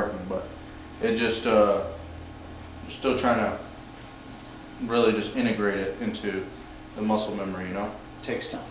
working, but it just still trying to really just integrate it into the muscle memory, you know? Takes time.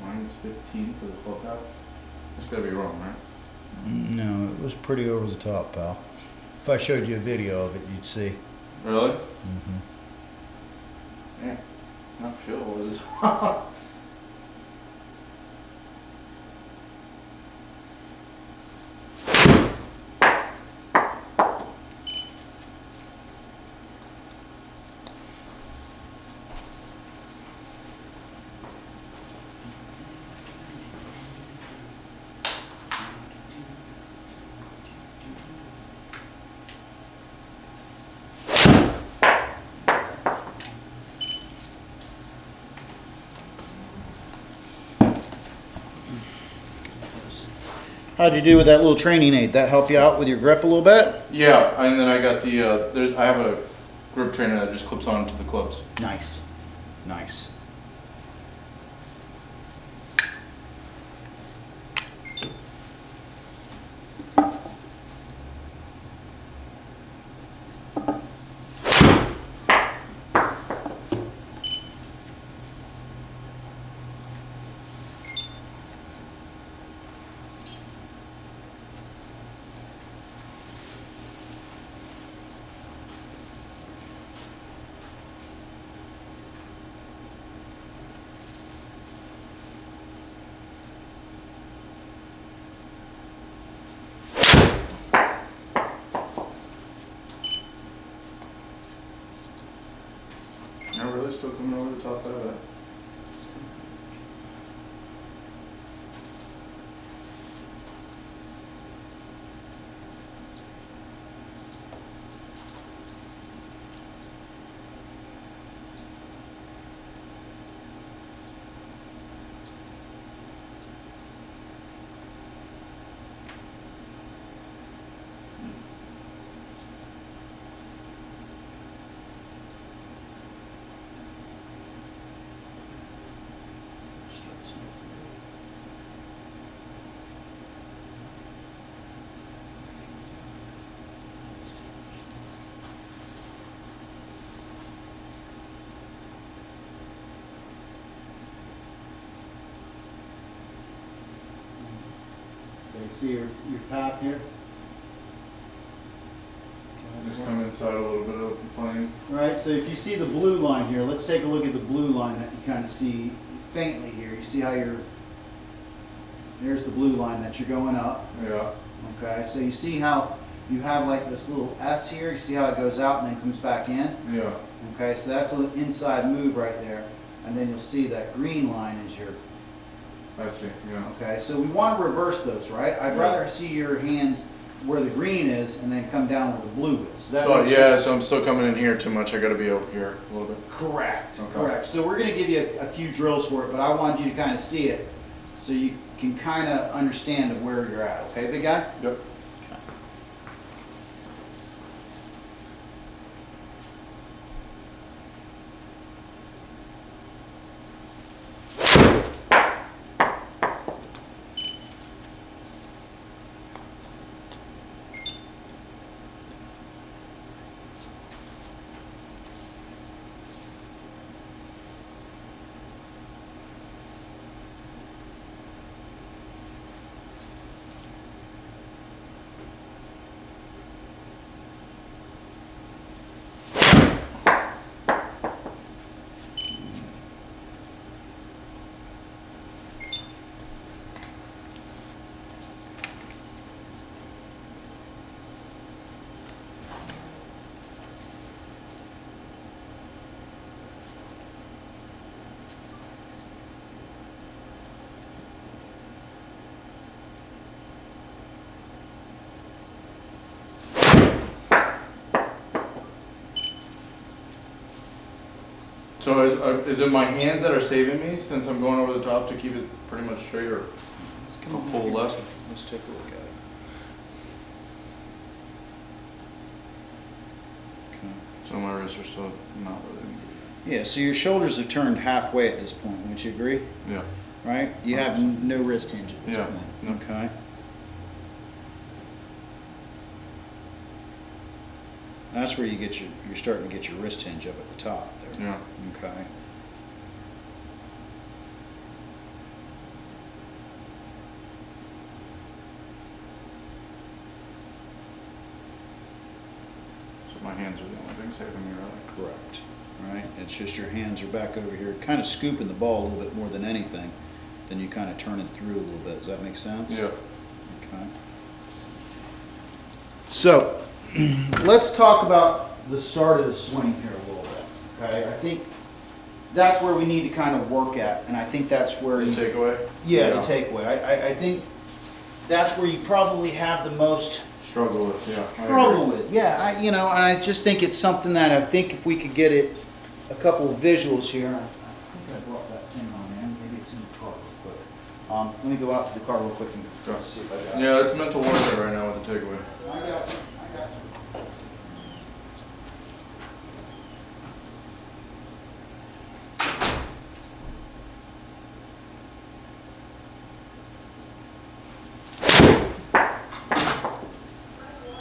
Mine's 15 for the club out. It's gotta be wrong, right? No, it was pretty over the top, pal. If I showed you a video of it, you'd see. Really? Mm-hmm. Yeah. Not sure what it is. How'd you do with that little training aid? That help you out with your grip a little bit? Yeah, and then I got the I have a grip trainer that just clips onto the clubs. Nice. Nice. Not really still coming over the top of that. So you see your path here? Just come inside a little bit of the plane. Right, so if you see the blue line here, let's take a look at the blue line that you kind of see faintly here. You see how there's the blue line that you're going up. Yeah. Okay, so you see how you have like this little S here, you see how it goes out and then comes back in? Yeah. Okay, so that's an inside move right there. And then you'll see that green line is your, I see, yeah. okay, so we want to reverse those, right? I'd rather see your hands where the green is and then come down where the blue is. Does that So make yeah, sense? so I'm still coming in here too much. I gotta be over here a little bit. Correct, Okay. correct. So we're going to give you a few drills for it, but I wanted you to kind of see it so you can kind of understand of where you're at. Okay, big guy? Yep. So is it my hands that are saving me since I'm going over the top to keep it pretty much straight, or Let's come I'll pull left? Let's take a look at it. Okay. So my wrists are still not really. Yeah, so your shoulders are turned halfway at this point, wouldn't you agree? Yeah. Right? You have 100%. no wrist hinge at this Yeah, point. no. Okay. That's where you're starting to get your wrist hinge up at the top there. Yeah. Okay. So my hands are the only thing saving me, really. Correct. Right? It's just your hands are back over here, kind of scooping the ball a little bit more than anything. Then you kind of turn it through a little bit. Does that make sense? Yeah. Okay. So, let's talk about the start of the swing here a little bit. Okay, I think that's where we need to kind of work at, and I think that's where The takeaway? the takeaway. I think that's where you probably have the most Struggle with, yeah. I struggle agree. with. Yeah, and I just think it's something that I think if we could get it, a couple of visuals here. I think I brought that thing on, man. Maybe it's in the car real quick. Let me go out to the car real quick and Sure. see if I got it. Yeah, it's mental warfare right now with the takeaway. I got you. I got you.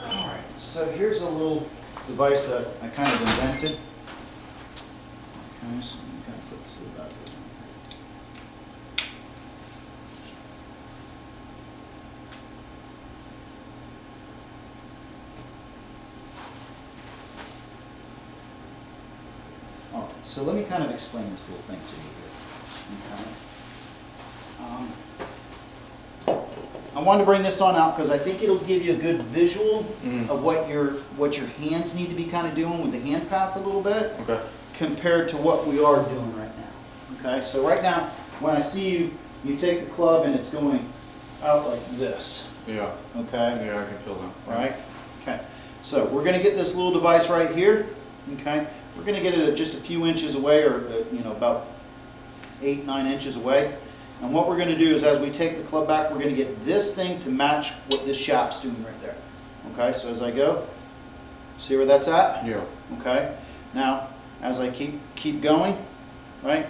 All right. So here's a little device that I kind of invented. Okay, so let me kind of put this little back there. All right, so let me kind of explain this little thing to you here. Okay. I wanted to bring this on out because I think it'll give you a good visual of what your hands need to be kind of doing with the hand path a little bit Okay. compared to what we are doing right now. Okay, so right now when I see you, you take the club and it's going out like this. Yeah. Okay. Yeah, I can feel that. Right? Okay. So we're going to get this little device right here. Okay. We're going to get it at just a few inches away, or about 8-9 inches away. And what we're going to do is, as we take the club back, we're going to get this thing to match what this shaft's doing right there. Okay. So as I go, see where that's at? Yeah. Okay. Now, as I keep going, right?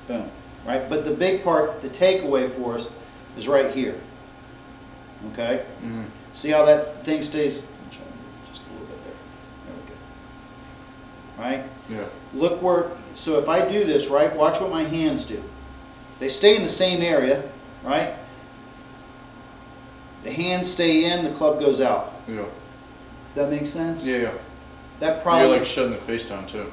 Boom. Right. But the big part, the takeaway for us, is right here. Okay. Mm-hmm. See how that thing stays? I'm trying to move just a little bit there. There we go. Right? Yeah. Look where, so if I do this, right, watch what my hands do. They stay in the same area, right? The hands stay in, the club goes out. Yeah. Does that make sense? Yeah, yeah. That probably, You're like shutting the face down too.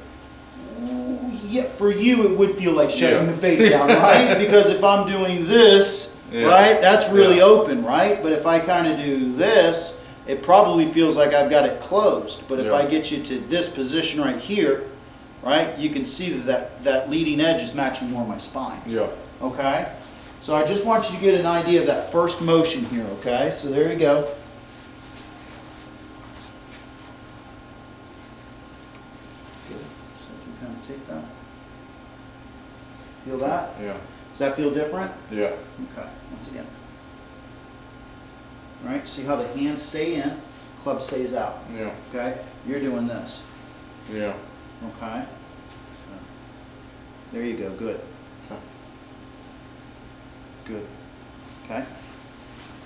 yeah, for you it would feel like shutting Yeah. the face down, right? Because if I'm doing this, Yeah. right, that's really Yeah. open, right? But if I kind of do this, it probably feels like I've got it closed. But if Yeah. I get you to this position right here, right, you can see that leading edge is matching more my spine. Yeah. Okay? So I just want you to get an idea of that first motion here, okay? So there you go. Good. So you can kind of take that. Feel that? Yeah. Does that feel different? Yeah. Okay, once again. All right, see how the hands stay in, club stays out. Yeah. Okay? You're doing this. Yeah. Okay? So, there you go, good. Okay. Good. Okay?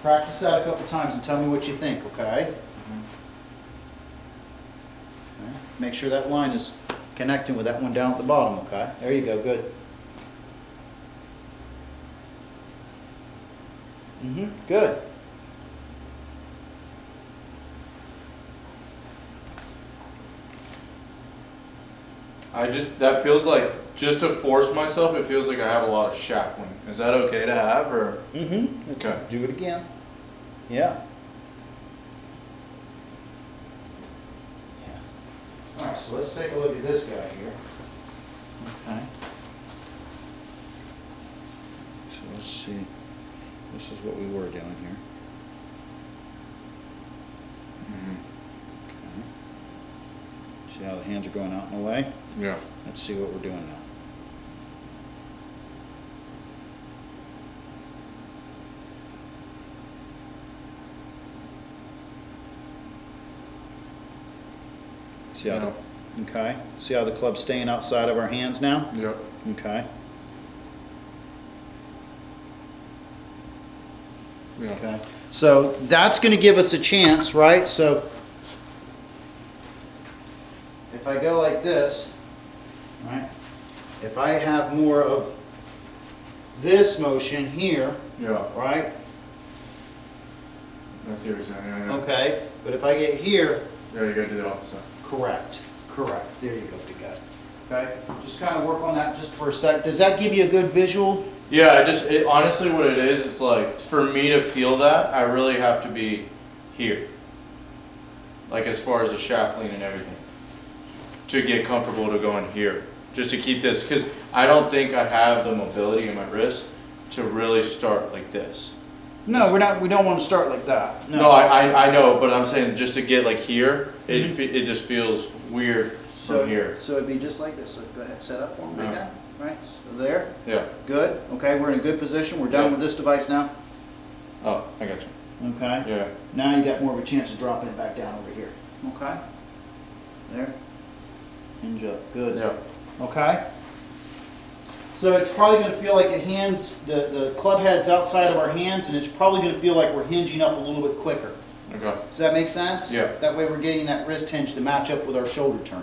Practice that a couple times and tell me what you think, okay? Mm-hmm. Okay. Make sure that line is connecting with that one down at the bottom, okay? There you go, good. Good. That feels like, just to force myself, it feels like I have a lot of shaft wing. Is that okay to have, or? Okay. Do it again. Yeah. All right, so let's take a look at this guy here. Okay. So let's see. This is what we were doing here. Mm-hmm. Okay. See how the hands are going out and away? Yeah. Let's see what we're doing now. See how Yeah. okay. See how the club's staying outside of our hands now? Yep. Okay. Yeah. Okay. So that's going to give us a chance, right? So if I go like this, right? If I have more of this motion here, Yeah. right? I see what you're saying. Yeah, yeah. Okay. But if I get here, Yeah, you gotta do the opposite. correct. Correct. There you go, big guy. Okay. Just kind of work on that just for a sec. Does that give you a good visual? Yeah, honestly what it is, it's like, for me to feel that, I really have to be here. Like as far as the shaft lean and everything. To get comfortable to go in here. Just to keep this, because I don't think I have the mobility in my wrist to really start like this. No, we don't want to start like that. No, I know, but I'm saying just to get like here, it just feels weird from here. So it'd be just like this. So go ahead, set up one, big Yeah. guy. Right, so there. Yeah. Good. Okay, we're in a good position. We're done Yeah. with this device now. Oh, I got you. Okay. Yeah. Now you got more of a chance of dropping it back down over here. Okay. There. Hinge up. Good. Yeah. Okay. So it's probably going to feel like the hands, the club head's outside of our hands, and it's probably going to feel like we're hinging up a little bit quicker. Okay. Does that make sense? Yeah. That way we're getting that wrist hinge to match up with our shoulder turn.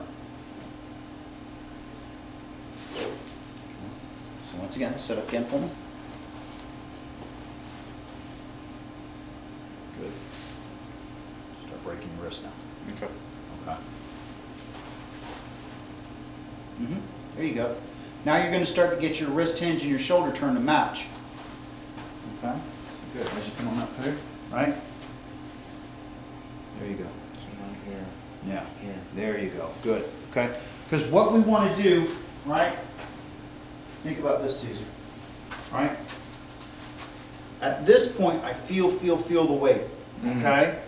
So once again, set up again for me. Good. Start breaking your wrist now. Okay. Okay. There you go. Now you're going to start to get your wrist hinge and your shoulder turn to match. Okay. Good. As you come on up here, right? There you go. So not here. Yeah. Here. There you go. Good. Okay. Because what we want to do, right? Think about this, Caesar. Right? At this point, I feel the weight. Mhm. Okay?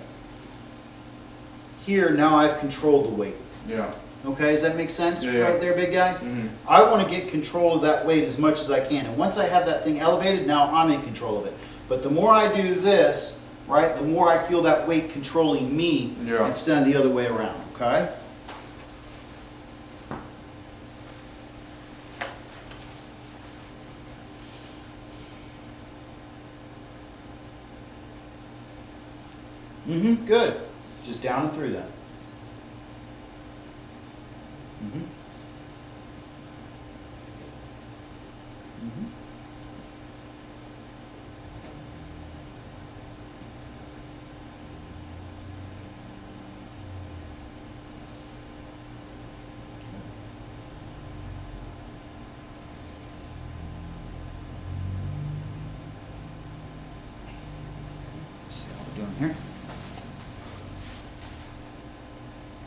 Here, now I've controlled the weight. Yeah. Okay, does that make sense Yeah, yeah. right there, big guy? Mm-hmm. I want to get control of that weight as much as I can. And once I have that thing elevated, now I'm in control of it. But the more I do this, right, the more I feel that weight controlling me Yeah. instead of the other way around, okay? Good. Just down and through that. See how we're doing here.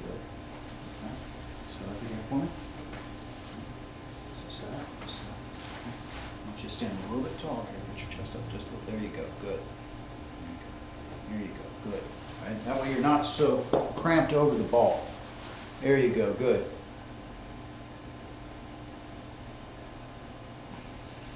Good. Okay. Set up again for me. So set up. I want you to stand a little bit taller here. Get your chest up just a little. There you go. Good. There you go. Good. All right. That way you're not so cramped over the ball. There you go. Good.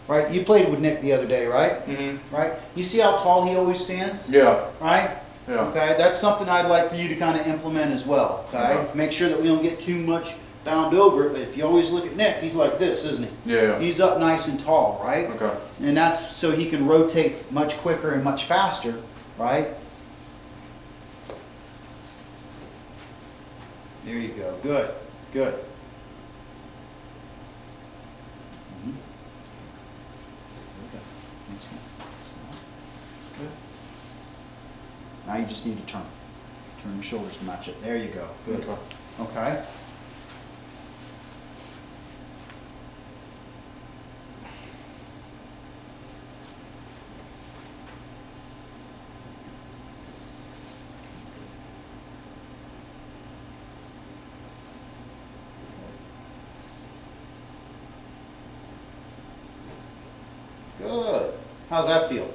Right. You played with Nick the other day, right? Mm-hmm. Right. You see how tall he always stands? Yeah. Right? Yeah. Okay, that's something I'd like for you to kind of implement as well. Okay, Yeah. make sure that we don't get too much bound over it. But if you always look at Nick, he's like this, isn't he? Yeah. He's up nice and tall, right? Okay. And that's so he can rotate much quicker and much faster, right? There you go. Good. Good. Mhm. Okay. That's good. Good. Now you just need to turn. Turn your shoulders to match it. There you go. Good. Okay. Okay. Good. How's that feel?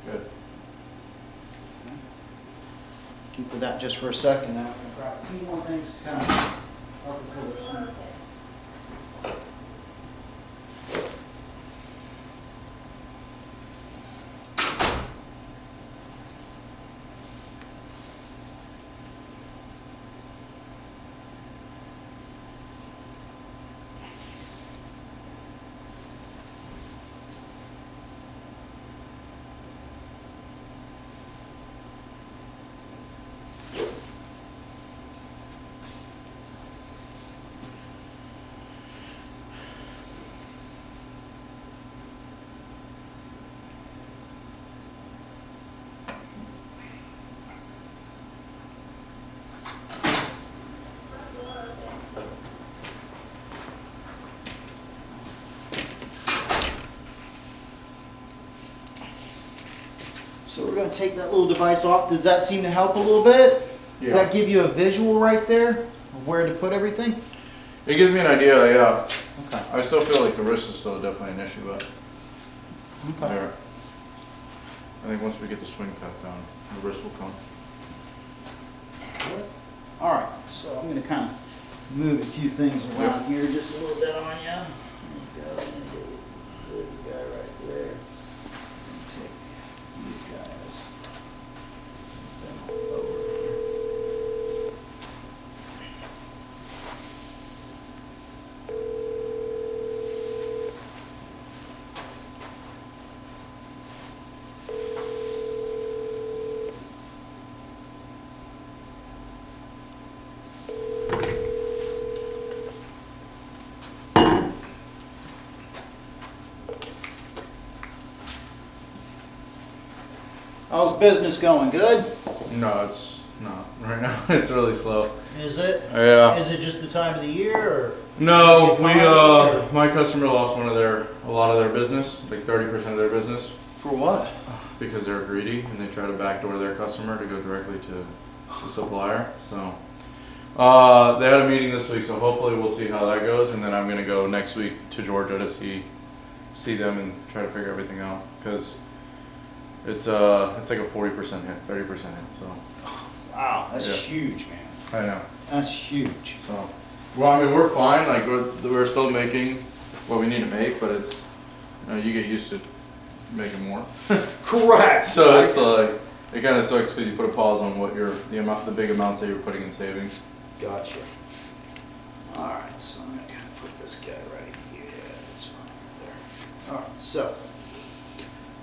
Good. Keep with that just for a second. Now I'm going to grab a few more things to kind of So we're going to take that little device off. Does that seem to help a little bit? Does Yeah. that give you a visual right there of where to put everything? It gives me an idea, yeah. Okay. I still feel like the wrist is still definitely an issue, but Okay. there. I think once we get the swing path down, the wrist will come. All right, so I'm going to kind of move a few things around here just a little bit on you. This guy right there. Take these guys. Them over here. How's business going? Good? No, it's not. Right now, it's really slow. Is it? Yeah. Is it just the time of the year, or? No, the economy, my customer lost a lot of their business, like 30% of their business, For what? because they're greedy and they try to backdoor their customer to go directly to the supplier. So, they had a meeting this week, so hopefully we'll see how that goes, and then I'm gonna go next week to Georgia to see them and try to figure everything out, because it's like a 40% hit, 30% hit. So Wow, that's Yeah. huge, man. I know. That's huge. So, well, I mean, we're fine. Like we're still making what we need to make, but it's you get used to making more. Correct. So it's like it kind of sucks because you put a pause on what the big amounts that you're putting in savings. Gotcha. All right, so I'm gonna kind of put this guy right here. Yeah, that's fine right there. All right, so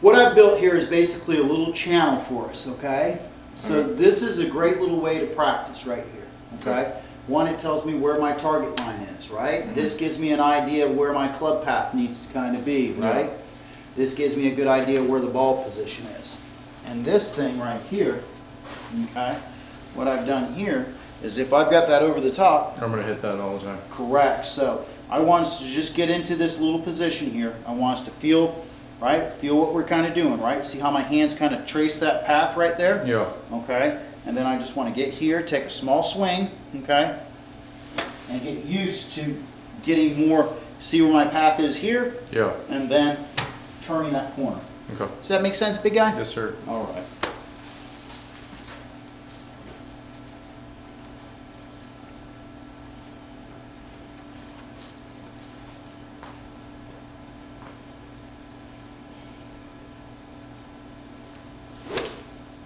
what I've built here is basically a little channel for us, okay? So Okay. this is a great little way to practice right here, okay? Okay. One, it tells me where my target line is, right? Mhm. This gives me an idea of where my club path needs to kind of be, right? Yeah. This gives me a good idea of where the ball position is. And this thing right here, okay, what I've done here is if I've got that over the top, I'm gonna hit that all the time. correct. So I want us to just get into this little position here. I want us to feel, right? Feel what we're kind of doing, right? See how my hands kind of trace that path right there? Yeah. Okay. And then I just want to get here, take a small swing, okay? And get used to getting more, see where my path is here, Yeah. and then turning that corner. Okay. Does that make sense, big guy? Yes, sir. All right.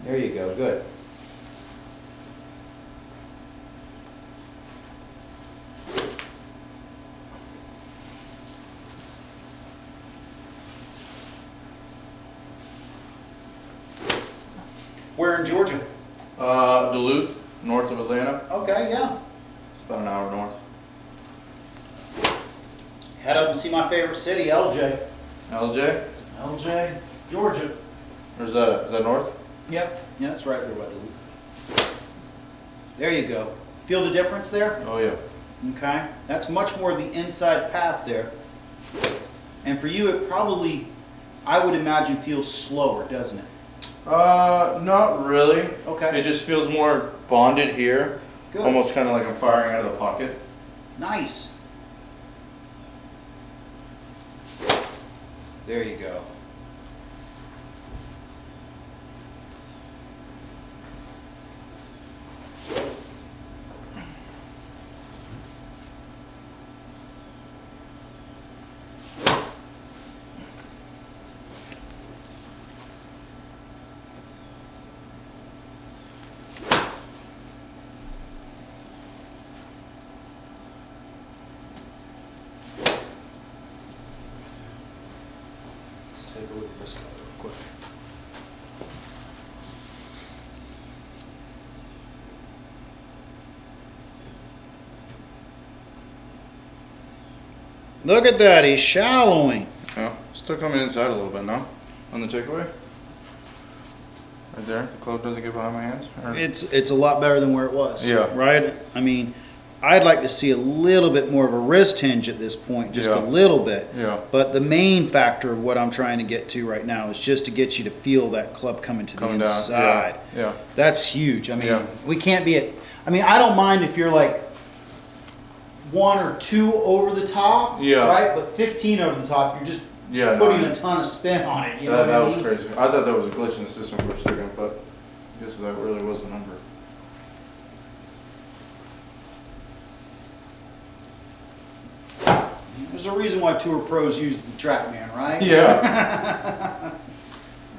There you go, good. Where in Georgia? Duluth, north of Atlanta. Okay, yeah. It's about an hour north. Head up and see my favorite city, LJ. LJ? LJ, Georgia. Where's that at? Is that north? Yep. Yeah, it's right there by Duluth. There you go. Feel the difference there? Oh yeah. Okay. That's much more of the inside path there. And for you, it probably, I would imagine, feels slower, doesn't it? Not really. Okay. It just feels more bonded here. Good. Almost kind of like I'm firing out of the pocket. Nice. There you go. this guy real quick. Look at that, he's shallowing. Yeah, still coming inside a little bit now on the takeaway. Right there, the club doesn't get behind my hands. Or- It's a lot better than where it was. Yeah. Right? I mean, I'd like to see a little bit more of a wrist hinge at this point, just Yeah. a little bit. Yeah. But the main factor of what I'm trying to get to right now is just to get you to feel that club coming to Coming the down. inside. Yeah. That's huge. I mean, Yeah. we can't be at, I mean, I don't mind if you're like 1 or 2 over the top, Yeah. right? But 15 over the top, you're just Yeah, putting no, a ton of spin on it. You know that what I was mean? crazy. I thought that was a glitch in the system for a second, but I guess that really was the number. There's a reason why tour pros use the TrackMan, right? Yeah.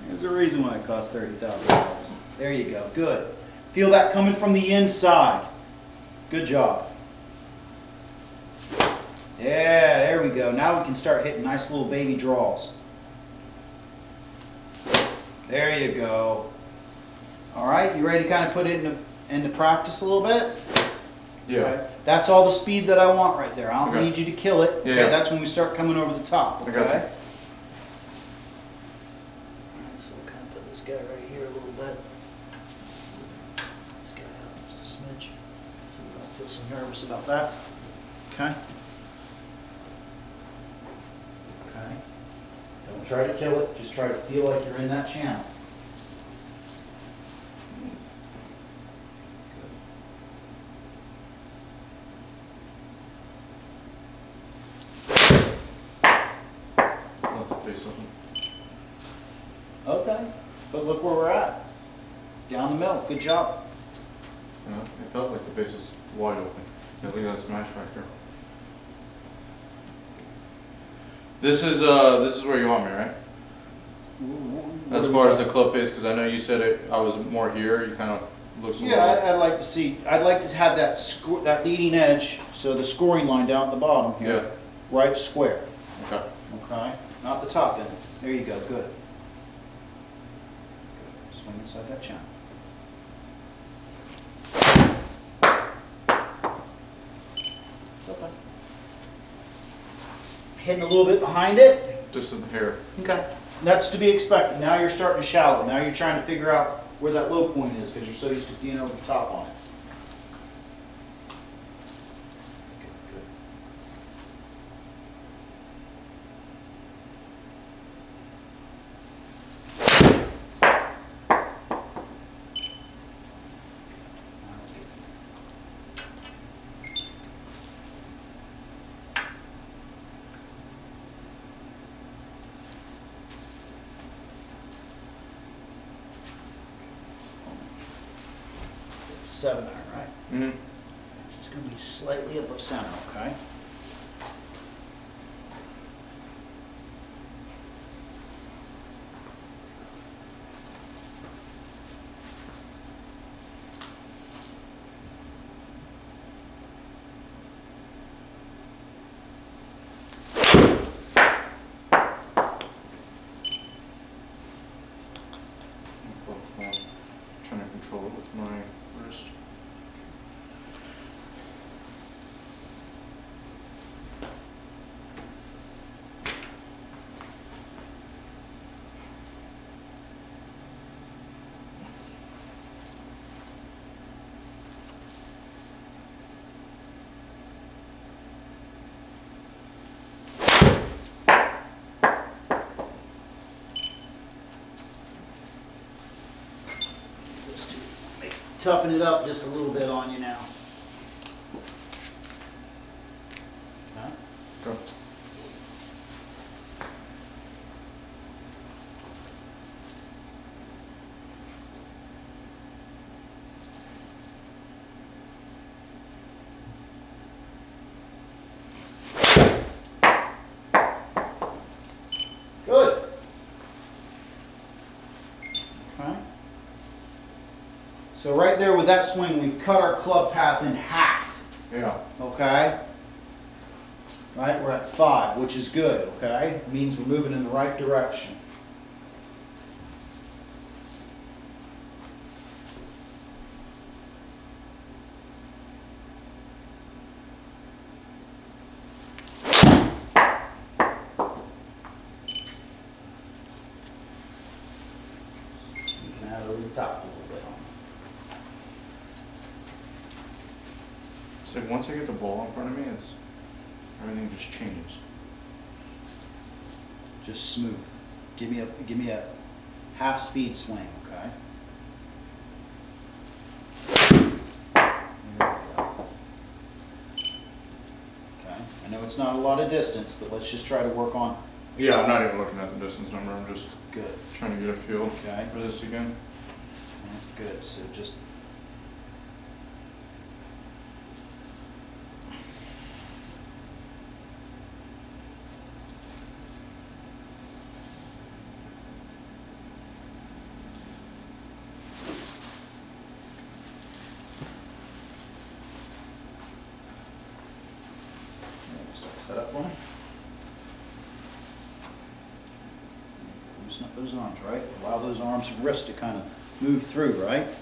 There's a reason why it costs $30,000. There you go. Good. Feel that coming from the inside. Good job. Yeah, there we go. Now we can start hitting nice little baby draws. There you go. All right, you ready to kind of put it into practice a little bit? Yeah. Okay. That's all the speed that I want right there. I don't Okay. need you to kill it. Yeah, Okay, yeah. that's when we start coming over the top. Okay. I got you. Alright, so we'll kind of put this guy right here a little bit. This guy out just a smidge, so we don't feel so nervous about that. Okay. Okay. Don't try to kill it. Just try to feel like you're in that channel. Let the face open. Okay. But look where we're at. Down the middle. Good job. Yeah, it felt like the face was wide open. Yeah, look at that smash factor. This is where you want me, right? As far as the club face, because I know you said it. I was more here. You kind of looks. a Yeah, little- I'd like to see. I'd like to have that that leading edge, so the scoring line down at the bottom here, Yeah. right square. Okay. Okay, not the top end. There you go. Good. Good. Swing inside that channel. Okay. Hitting a little bit behind it. Just in the hair. Okay. That's to be expected. Now you're starting to shallow. Now you're trying to figure out where that low point is because you're so used to being over the top on it. Good, good. It's a 7 iron, right? Mm-hmm. So it's going to be slightly up of center, okay? Trying to control it with my wrist. Just to toughen it up just a little bit on you now. Okay. Go. Good. Okay. So right there with that swing, we've cut our club path in half. Yeah. Okay. Right, we're at 5, which is good. Okay, it means we're moving in the right direction. splits out a little bit on me. It's like once I get the ball in front of me, everything just changes. Just smooth. Give me a half speed swing, okay? There we go. Okay, I know it's not a lot of distance, but let's just try to work on. Yeah, I'm not even looking at the distance number. I'm just Good. trying to get a feel Okay. for this again. Good, so just. Set up one. Loosen up those arms, right? Allow those arms and wrists to kind of move through, right? Good.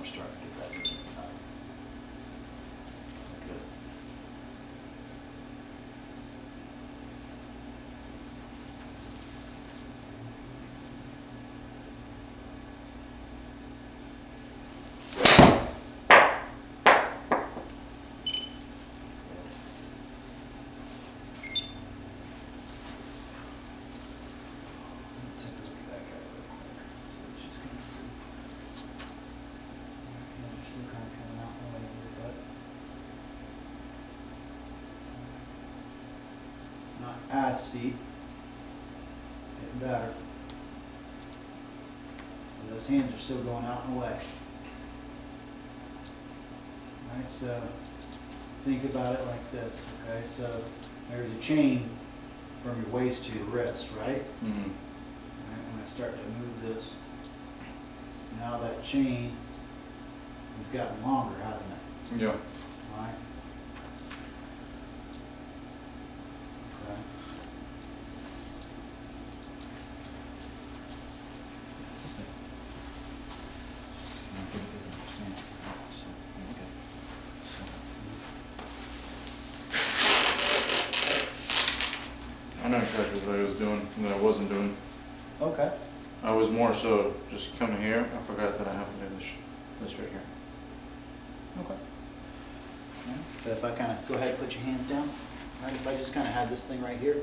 Starting to get that movement up. Good. Take a look at that guy real quick. So let's just kind of see. Still kind of coming out my way a little bit. Not as steep. Getting better. But those hands are still going out and away. Alright, so think about it like this, okay? So there's a chain from your waist to your wrist, right? Mm-hmm. Alright, when I start to move this, now that chain has gotten longer, hasn't it? Yeah. Alright. Okay. Let's see. I think we can understand. So, okay. I know exactly what I was doing and that I wasn't doing. Okay. I was more so just coming here. I forgot that I have to do this right here. Okay. But if I kind of go ahead and put your hands down, right? If I just kind of have this thing right here,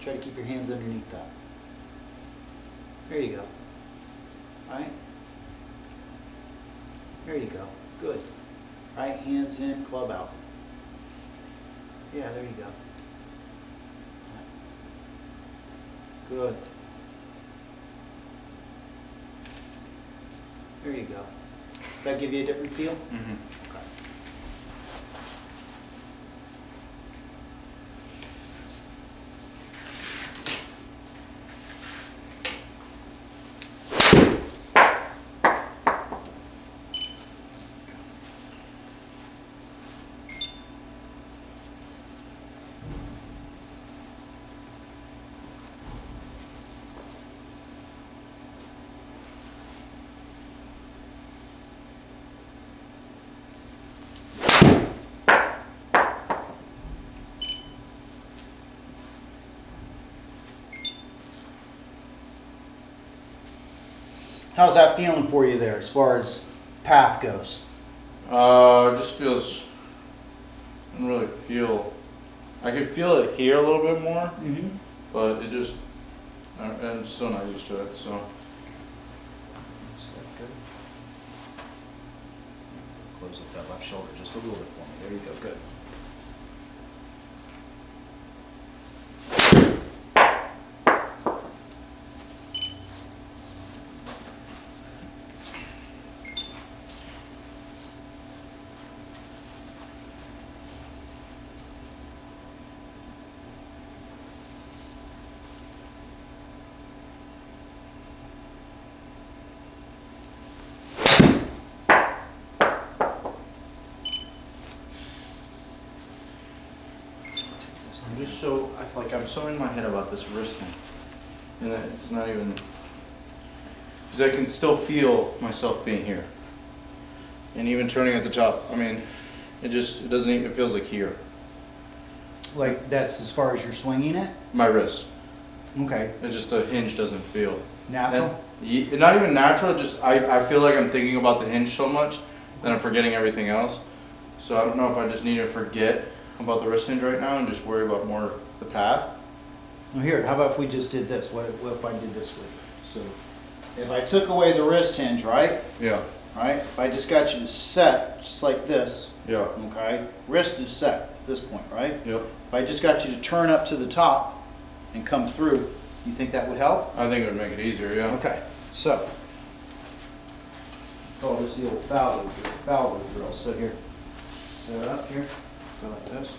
try to keep your hands underneath that. There you go. All right. There you go. Good. Right, hands in, club out. Yeah, there you go. Good. There you go. Does that give you a different feel? Mm-hmm. Okay. How's that feeling for you there as far as path goes? It just feels, I don't really feel, I can feel it here a little bit more, Mm-hmm. but it just, I'm still not used to it, so. That's good. Close up that left shoulder just a little bit for me. There you go. Good. I'm just so, I feel like I'm so in my head about this wrist thing. And that it's not even, because I can still feel myself being here. And even turning at the top, I mean, it doesn't even, it feels like here. Like that's as far as you're swinging it? My wrist. Okay. It just, the hinge doesn't feel. Natural? Not even natural, just I feel like I'm thinking about the hinge so much that I'm forgetting everything else. So I don't know if I just need to forget about the wrist hinge right now and just worry about more the path. Well, here, how about if we just did this? What if I did this with you? So if I took away the wrist hinge, right? Yeah. Right? If I just got you to set, just like this, Yeah. okay? Wrist is set at this point, right? Yep. If I just got you to turn up to the top and come through, you think that would help? I think it would make it easier, yeah. Okay, so, call this the old Faldo drill. So here, set it up here, go like this.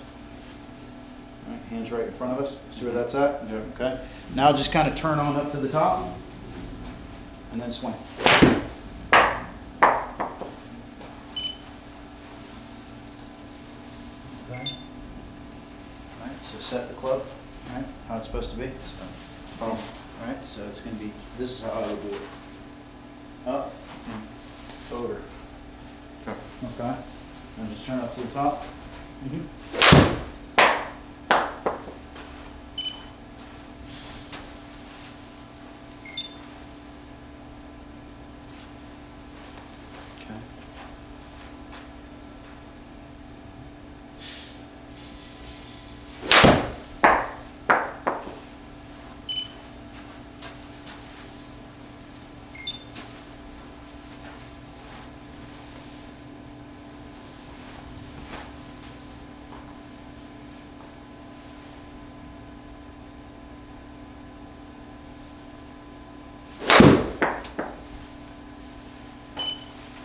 All right, hands right in front of us. See where that's at? Yeah. Okay. Now just kind of turn on up to the top, and then swing. Okay. All right. So set the club. All right. How it's supposed to be. So, all right. So it's going to be. This is how I would do it. Up. Over. Okay. Okay. And just turn up to the top. Mm-hmm. Okay.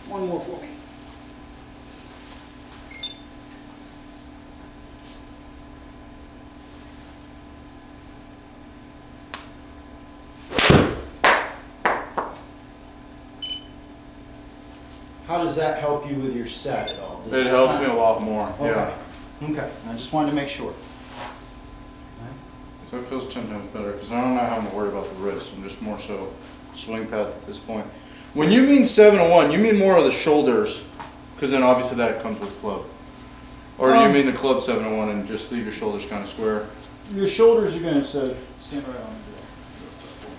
One more for me. How does that help you with your set at all? Does It helps me a lot more, yeah. Okay. Okay. I just wanted to make sure. So it feels 10 times better because I don't know how I'm worried about the wrist. I'm just more so swing path at this point. When you mean 701, you mean more of the shoulders, because then obviously that comes with club. Or do you mean the club 701 and just leave your shoulders kind of square? Your shoulders are going to stand right on the drill.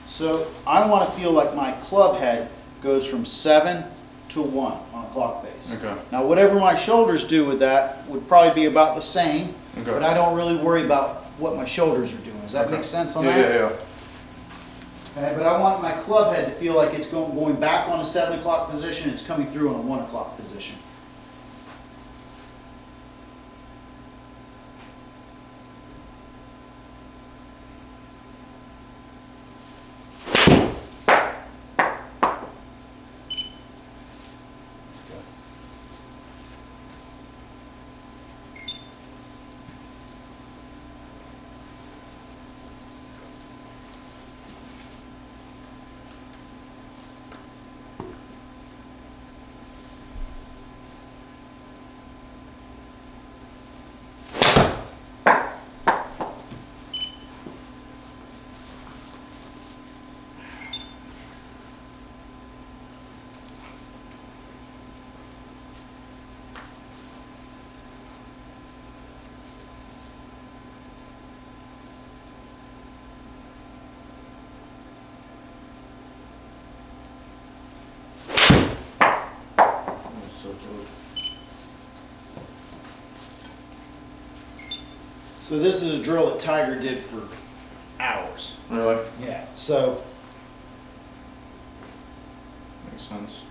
So I want to feel like my club head goes from 7 to 1 on a clock base. Okay. Now whatever my shoulders do with that would probably be about the same, Okay. but I don't really worry about what my shoulders are doing. Does that make sense on that? Yeah. Okay, but I want my club head to feel like it's going back on a 7 o'clock position, it's coming through on a 1 o'clock position. So this is a drill that Tiger did for hours. Really? Yeah. So Makes sense.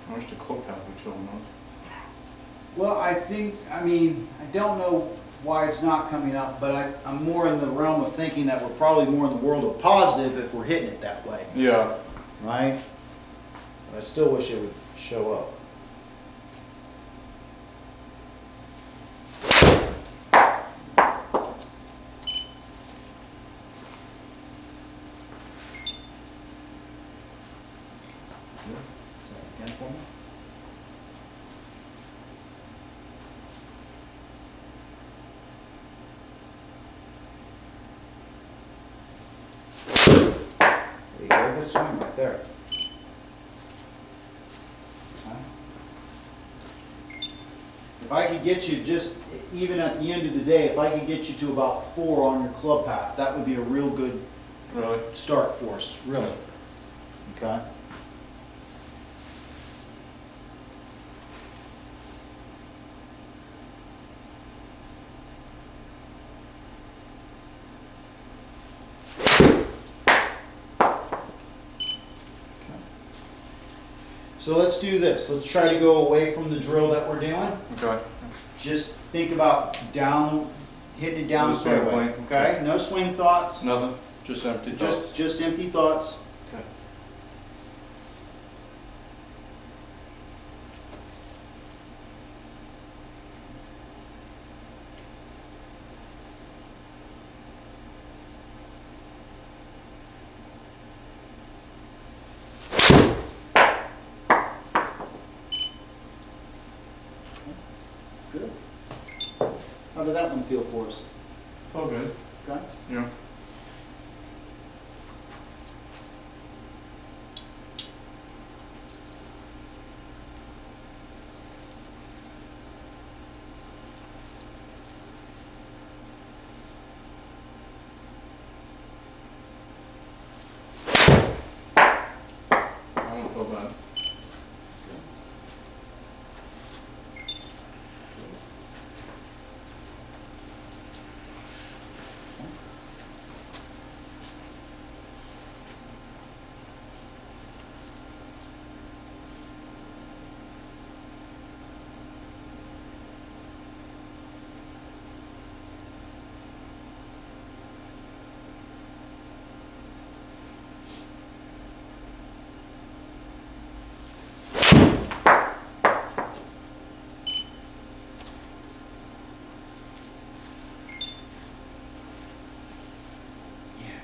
I wish the club path would show them those. well, I don't know why it's not coming up, but I'm more in the realm of thinking that we're probably more in the world of positive if we're hitting it that way, Yeah. right? But I still wish it would show up. again for me? There you go, good swing right there. Okay. If I could get you just, even at the end of the day, if I could get you to about 4 on your club path, that would be a real good Really? start for us, really. Okay? So let's do this. Let's try to go away from the drill that we're doing. Okay. Just think about hitting it down No the swing fairway. point. Okay? No swing thoughts. Nothing. Just empty thoughts. Just empty thoughts. Okay. Good. How did that one feel for us? All good. Okay? Yeah. I don't feel bad.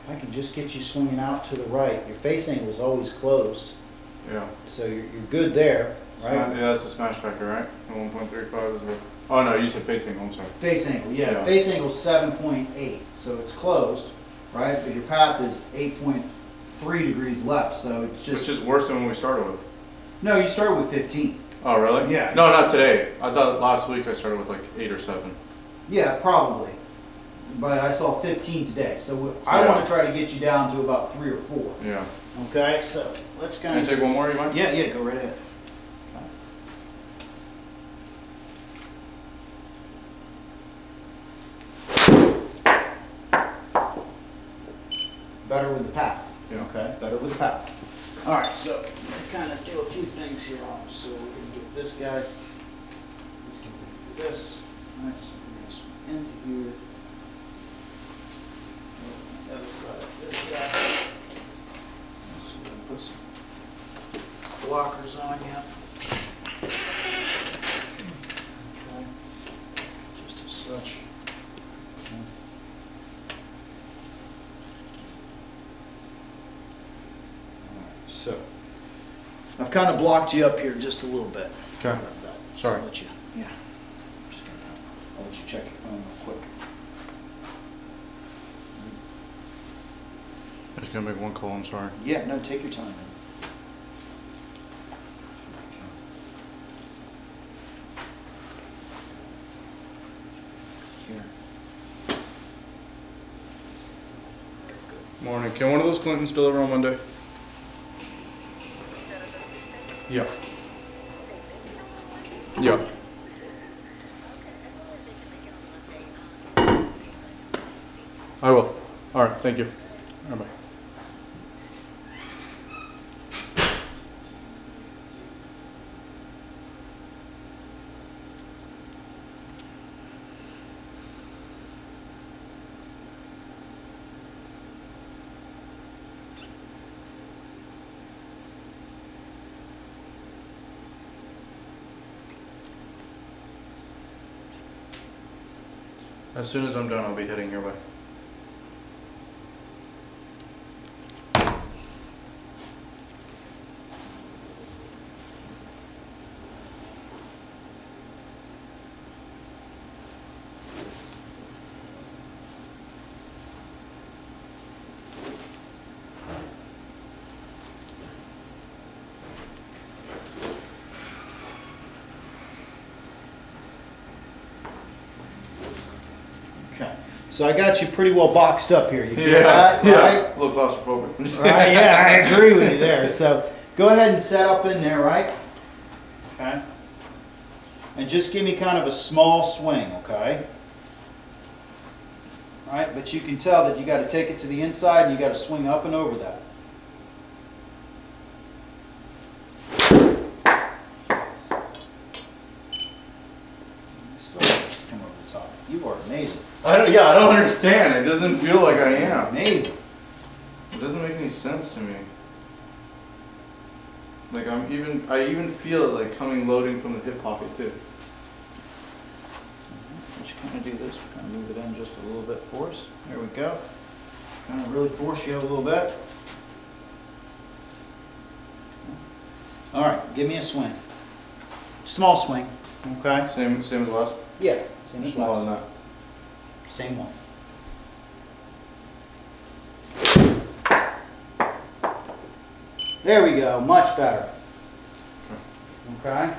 If I can just get you swinging out to the right, your face angle is always closed, Yeah. so you're good there, right? Yeah, that's the smash factor, right? 1.35 is what? Oh no, you said facing. I'm sorry. Face angle, yeah. Yeah. Face angle is 7.8, so it's closed, right? But your path is 8.3 degrees left, so it's just. Which is worse than when we started with. No, you started with 15. Oh really? Yeah. No, not today. I thought last week I started with like 8 or 7. Yeah, probably. But I saw 15 today, so I Yeah. want to try to get you down to about 3 or 4. Yeah. Okay, so let's Can kind I of. take one more? You mind? Yeah, go right ahead. Better with the path. Yeah. Okay, better with the path. All right, so I'm gonna kind of do a few things here on. So we're gonna get this guy. Let's get ready for this. All right, so we're gonna swing into here. The other side of this guy. So we're gonna put some blockers on you. Okay, just as such. Okay. So, I've kind of blocked you up here just a little bit. Okay. Grab that. Sorry. I'll let you, yeah. Just gonna I'll let you check your phone real quick. I'm just gonna make one call. I'm sorry. Yeah, no, take your time, man. Here. Morning. Can one of those Clintons deliver on Monday? Yeah. Yeah. I will. All right. Thank you. All right, bye. As soon as I'm done, I'll be heading your way. So I got you pretty well boxed up here. You feel Yeah, that, yeah. right? A little claustrophobic. Right, yeah, I agree with you there. So go ahead and set up in there, right? Okay. And just give me kind of a small swing, okay? All right, but you can tell that you got to take it to the inside and you got to swing up and over that. Still come over the top. You are amazing. I don't understand. It doesn't feel like I am. Amazing. It doesn't make any sense to me. Like I even feel it like loading from the hip pocket too. Just kind of do this, kind of move it in just a little bit for us. There we go. Kind of really force you a little bit. All right, give me a swing. Small swing, okay? Same as last. Yeah, same as Smaller last. than that. Same one. There we go, much better. Okay?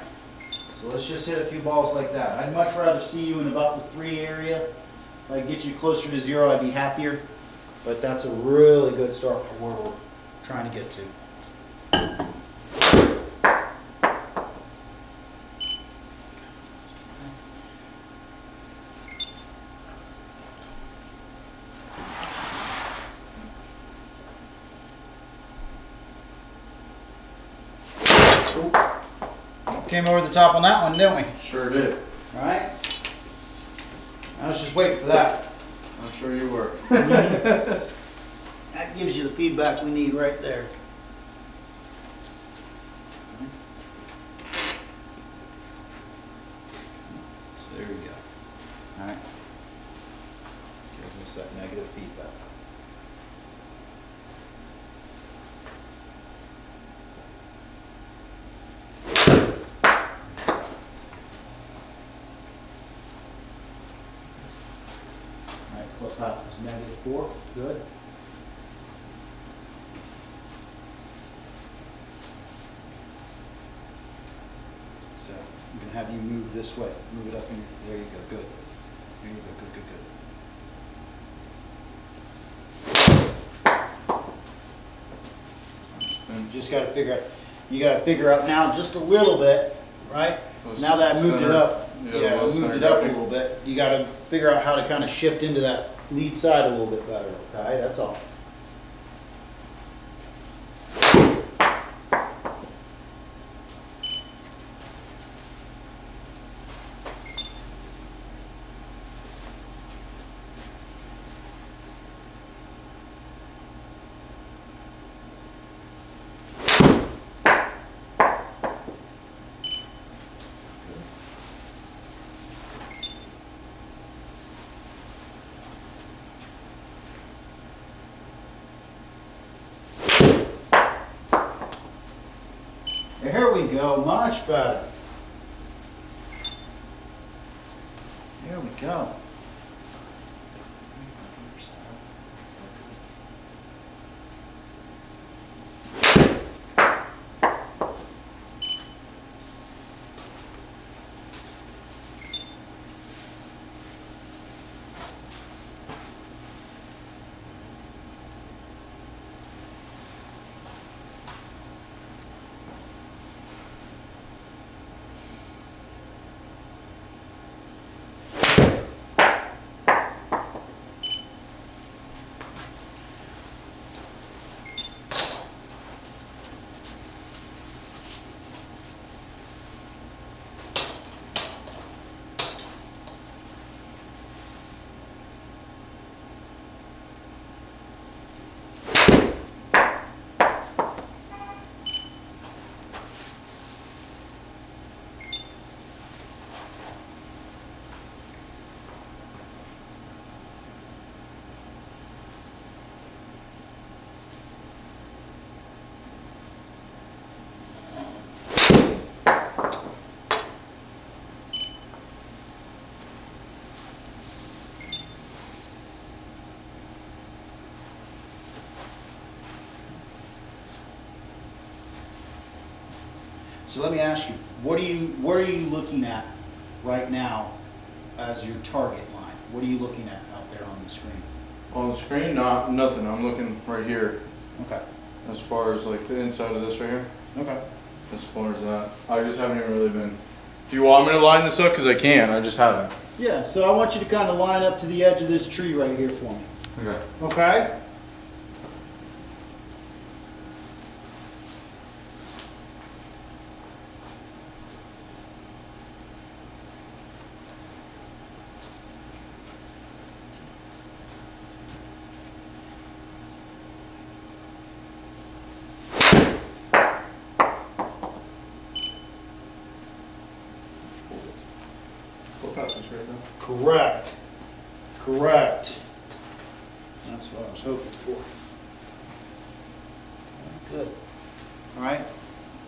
So let's just hit a few balls like that. I'd much rather see you in about the 3 area. If I get you closer to 0, I'd be happier. But that's a really good start for where we're trying to get to. Came over the top on that one, didn't we? Sure did. All right. I was just waiting for that. I'm sure you were. That gives you the feedback we need right there. So there we go. All right. Gives us that negative feedback. All right, clip out is -4. Good. So I'm going to have you move this way. Move it up in. There you go. Good. There you go. Good, good, good. You just got to figure out. You got to figure out now just a little bit, right? Now that I moved it up, yeah, I moved it up a little bit. You got to figure out how to kind of shift into that lead side a little bit better. Okay, that's all. Here we go, much better. There we go. So let me ask you, what are you looking at right now as your target line? What are you looking at out there on on the screen? On the screen, nothing. I'm looking right here. Okay. As far as like the inside of this right here. Okay. As far as that, I just haven't even really been. Do you want me to line this up? Because I can. I just haven't. Yeah, so I want you to kind of line up to the edge of this tree right here for me. Okay. Okay? Correct. Correct. That's what I was hoping for. Good. All right.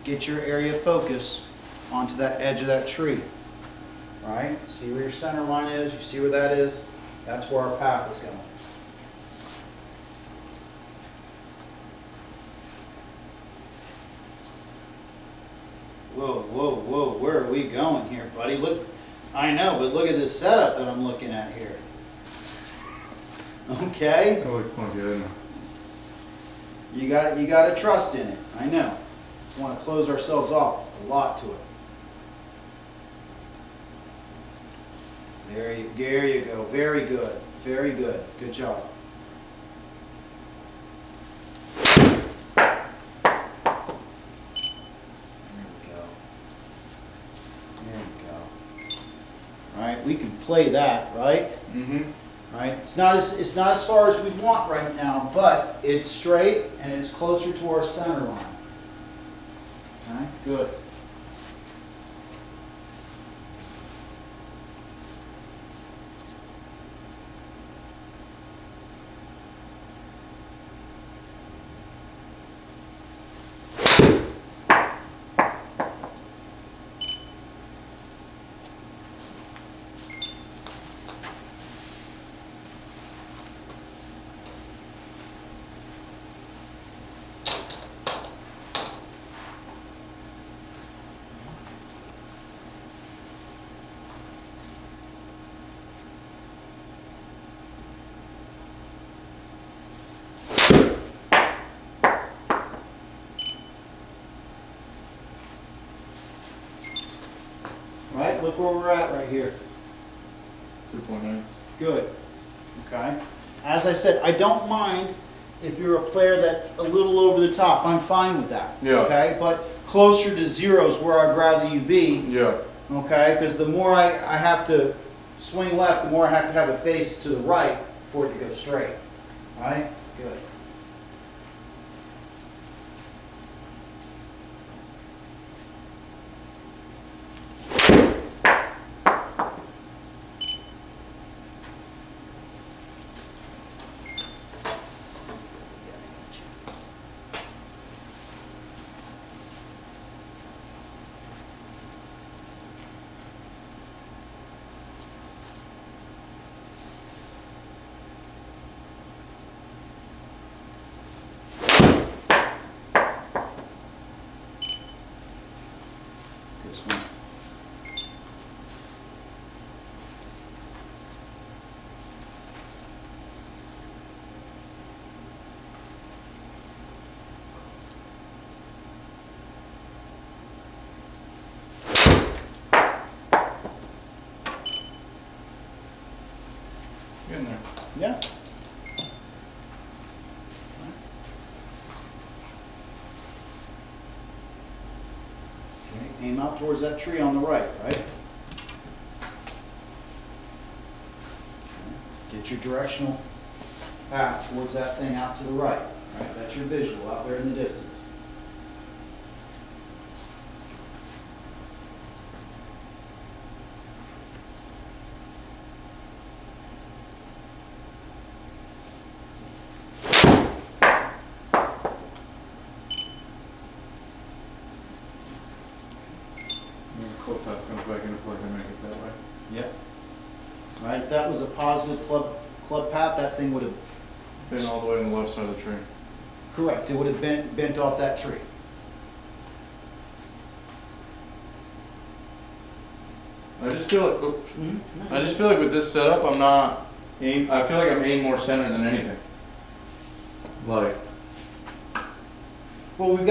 Get your area of focus onto that edge of that tree. All right. See where your center line is. You see where that is? That's where our path is going. Whoa, whoa, whoa. Where are we going here, buddy? Look. I know, but look at this setup that I'm looking at here. Okay? Oh, come on, good. You got to trust in it. I know. We want to close ourselves off a lot to it. There you go. Very good. Very good. Good job. We can play that, right? Mm-hmm. Right. It's not as far as we want right now, but it's straight and it's closer to our center line. All right. Good. Right, look where we're at right here. 2.9. Good. Okay. As I said, I don't mind if you're a player that's a little over the top. I'm fine with that. Yeah. Okay, but closer to zero is where I'd rather you be. Yeah. Okay, because the more I have to swing left, the more I have to have a face to the right for it to go straight. All right? Good. This one. Get in there. Yeah. Okay, aim out towards that tree on the right, right? Okay. Get your directional path towards that thing out to the right. Right? That's your visual out there in the distance. Club path comes back into play and make it that way. Yep. Right, if that was a positive club path, that thing would have, Been all the way on the left side of the tree. correct, it would have bent off that tree. I just feel like, I just feel like with this setup, I'm not aim. I feel like I'm aimed more center than anything. Like, Well, we've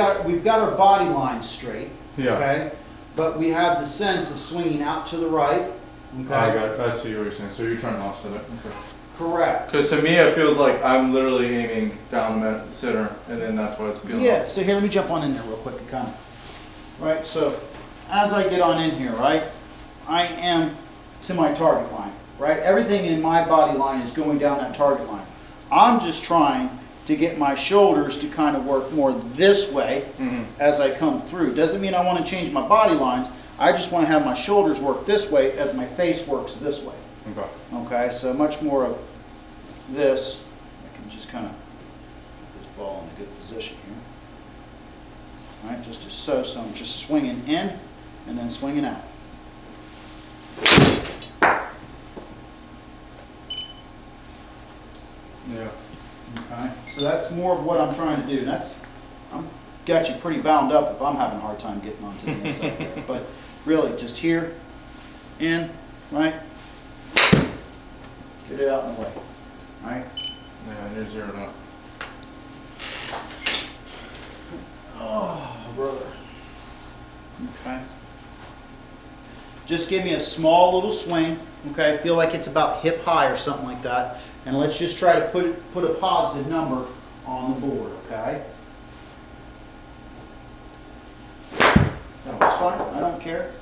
got our body line straight. Yeah. Okay. But we have the sense of swinging out to the right. Okay. I got it. I see what you're saying. So you're trying to offset it. Okay. Correct. Because to me, it feels like I'm literally aiming down the center, and then that's why it's peeling Yeah. off. So here, let me jump on in there real quick and kind of. Right. So as I get on in here, right, I am to my target line. Right. Everything in my body line is going down that target line. I'm just trying to get my shoulders to kind of work more this way as I come through. Doesn't mean I want to change my body lines. I just want to have my shoulders work this way as my face works this way. Okay. Okay, so much more of this. I can just kind of put this ball in a good position here. All right, just so I'm just swinging in and then swinging out. Yeah. Okay, so that's more of what I'm trying to do. I'm got you pretty bound up if I'm having a hard time getting onto the inside there. But really, just here, in, right, get it out in the way, all right? Yeah, you're zeroed up. Oh, brother. Okay. Just give me a small little swing, okay? Feel like it's about hip high or something like that. And let's just try to put a positive number on the board, okay? That's fine, I don't care.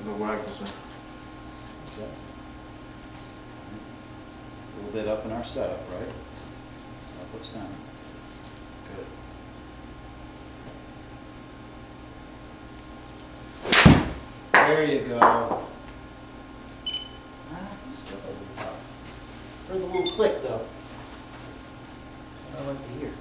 The wag was there. Okay. A little bit up in our setup, right? Up of center. Good. There you go. Step over the top. Heard the little click though. That's what I like to hear.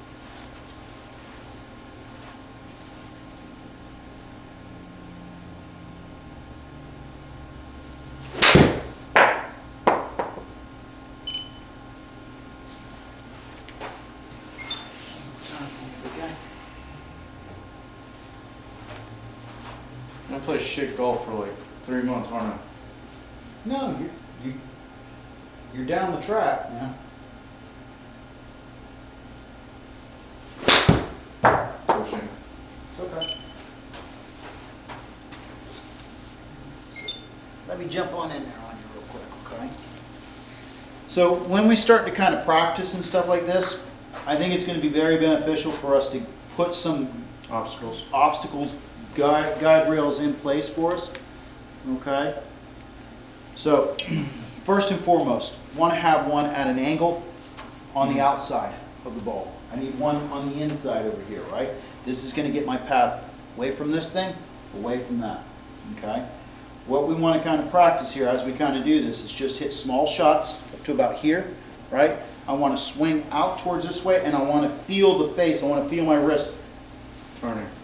I play shit golf for like 3 months, aren't I? No, you're down the track, man. Pushing. It's okay. So, let me jump on in there on you real quick, okay? So when we start to kind of practice and stuff like this, I think it's going to be very beneficial for us to put some obstacles, guide rails in place for us, okay? So first and foremost, want to have one at an angle on the outside of the ball. I need one on the inside over here, right? This is going to get my path away from this thing, away from that, okay? What we want to kind of practice here as we kind of do this is just hit small shots up to about here, right? I want to swing out towards this way, and I want to feel the face. I want to feel my wrist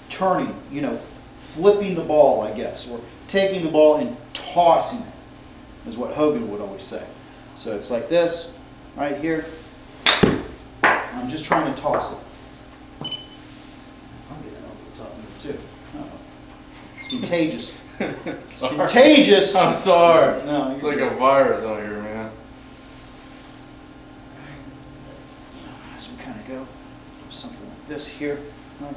turning, you know, flipping the ball, I guess, or taking the ball and tossing it, is what Hogan would always say. So it's like this, right here. I'm just trying to toss it. I'm getting over the top of it too. Uh-oh. It's contagious. Sorry. Contagious. I'm sorry. No, It's you're like good. a virus out here, man. As we kind of go, something like this here. Right?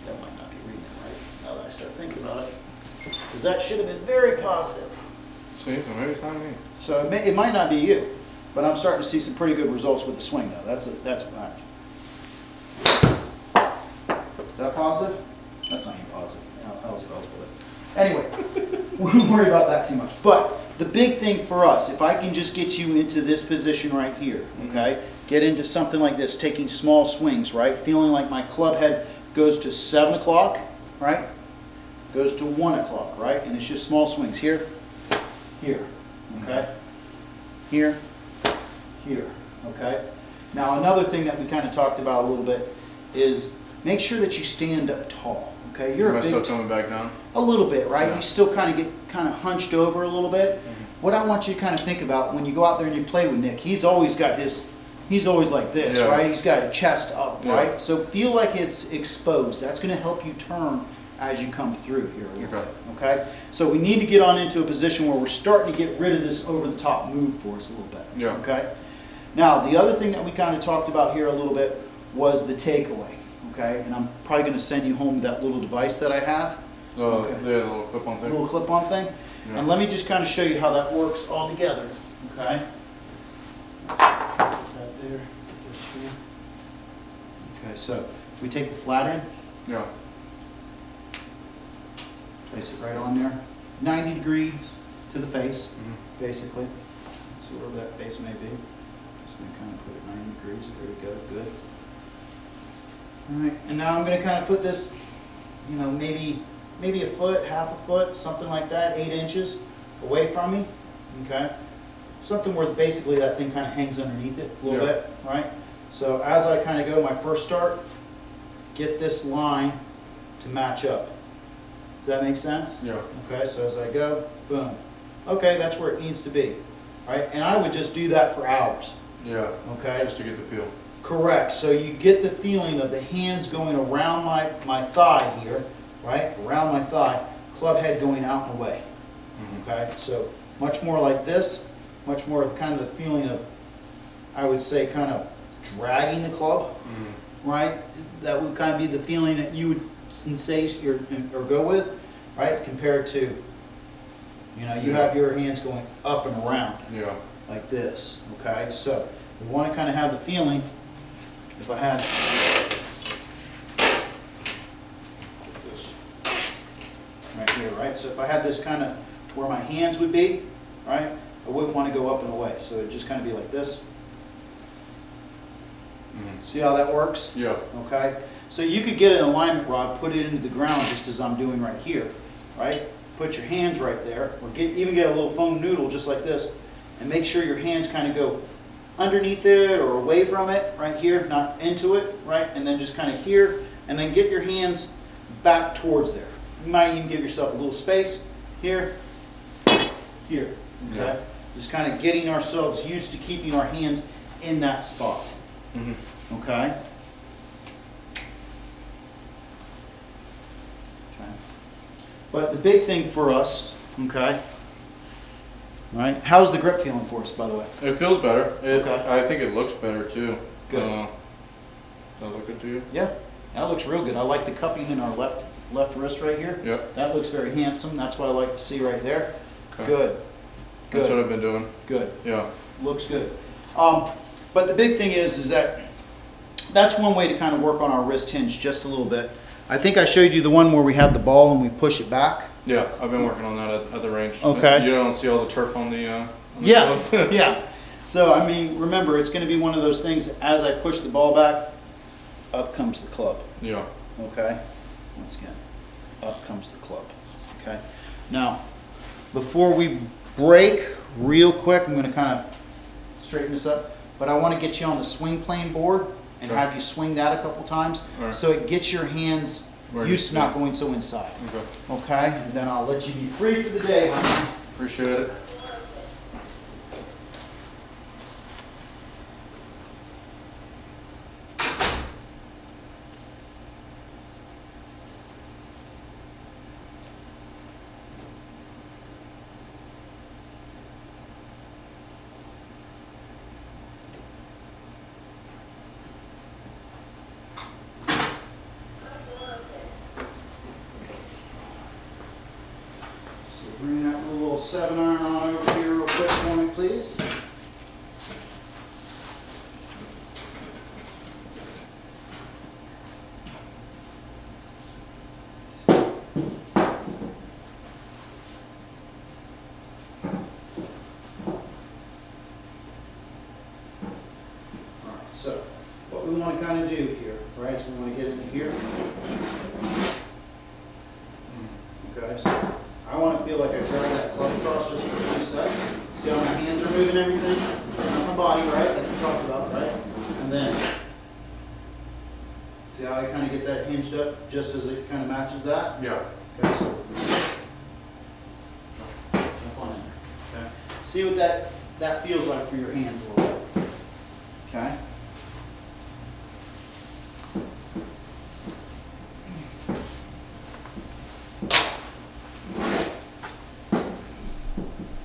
That might not be reading it right now that I start thinking about it. Because that should have been very positive. See, so maybe it's not me. So it might not be you. But I'm starting to see some pretty good results with the swing though. That's a match. Is that positive? That's not even positive. That was positive. Anyway, we won't worry about that too much. But the big thing for us, if I can just get you into this position right here, okay? Get into something like this, taking small swings, right? Feeling like my club head goes to 7 o'clock, right? Goes to 1 o'clock, right? And it's just small swings here, here, okay? Here, here, okay? Now another thing that we kind of talked about a little bit is make sure that you stand up tall, okay? Am I still coming back down? A little bit, right? Yeah. You still kind of get hunched over a little bit. What I want you to kind of think about when you go out there and you play with Nick, he's always like this, Yeah. right? He's got a chest up, Yeah. right? So feel like it's exposed. That's going to help you turn as you come through here a little Okay. bit, okay? So we need to get on into a position where we're starting to get rid of this over-the-top move for us a little bit, Yeah. okay? Now, the other thing that we kind of talked about here a little bit was the takeaway, okay? And I'm probably going to send you home that little device that I have. Okay. The little clip-on thing. Little clip-on thing. Yeah. And let me just kind of show you how that works all together, okay? Put that there, put this here. Okay, so we take the flat end, Yeah. place it right on there, 90 degrees to the face, Mhm. basically. Let's see where that face may be. Just gonna kind of put it 90 degrees, there we go, good. All right, and now I'm gonna kind of put this, you know, maybe a foot, half a foot, something like that, 8 inches away from me, okay? Something where basically that thing kind of hangs underneath it a little Yeah. bit, right? So as I kind of go, my first start, get this line to match up. Does that make sense? Yeah. Okay, so as I go, boom. Okay, that's where it needs to be, right? And I would just do that for hours, Yeah. okay? Just to get the feel. Correct. So you get the feeling of the hands going around my thigh here, right? Around my thigh, club head going out and away. Mhm. Okay? So much more like this, much more kind of the feeling of, I would say, kind of dragging the club, Mhm. right? That would kind of be the feeling that you would sensate or go with, right? Compared to, you know, you Yeah. have your hands going up and around Yeah. like this, okay? So we want to kind of have the feeling, if I had this right here, right? So if I had this kind of where my hands would be, right? I wouldn't want to go up and away. So it'd just kind of be like this. Mhm. See how that works? Yeah. Okay? So you could get an alignment rod, put it into the ground just as I'm doing right here, right? Put your hands right there, or even get a little foam noodle just like this, and make sure your hands kind of go underneath it or away from it, right here, not into it, right? And then just kind of here, and then get your hands back towards there. You might even give yourself a little space here, here, okay? Yeah. Just kind of getting ourselves used to keeping our hands in that spot, Mhm. okay? But the big thing for us, okay, right? How's the grip feeling for us, by the way? It feels better. Okay. I think it looks better too. Good. Does that look good to you? Yeah, that looks real good. I like the cupping in our left wrist right here. Yep. That looks very handsome. That's what I like to see right there. Okay. Good. That's what Good. I've been doing. Good. Yeah. Looks good. But the big thing is that that's one way to kind of work on our wrist hinge just a little bit. I think I showed you the one where we have the ball and we push it back. Yeah, I've been working on that at the range. Okay. You don't see all the turf on the Yeah, gloves? yeah. So, I mean, remember, it's going to be one of those things, as I push the ball back, up comes the club, Yeah. okay? Once again, up comes the club, okay? Now, before we break, real quick, I'm going to kind of straighten this up, but I want to get you on the swing plane board and Okay. have you swing that a couple times, All right. so it gets your hands Where it used needs to to not be. going so inside, Okay. okay? And then I'll let you be free for the day, honey. Appreciate it. So bring that little 7-iron on over here real quick for me, please. So, what we want to kind of do here, right, so we want to get into here. Okay, so I want to feel like I drag that club across just for a few seconds. See how my hands are moving everything? It's not my body, right, like we talked about, right? And then, see how I kind of get that hinged up just as it kind of matches that? Yeah. Okay, so jump on in there. Okay. See what that feels like for your hands a little bit. Okay.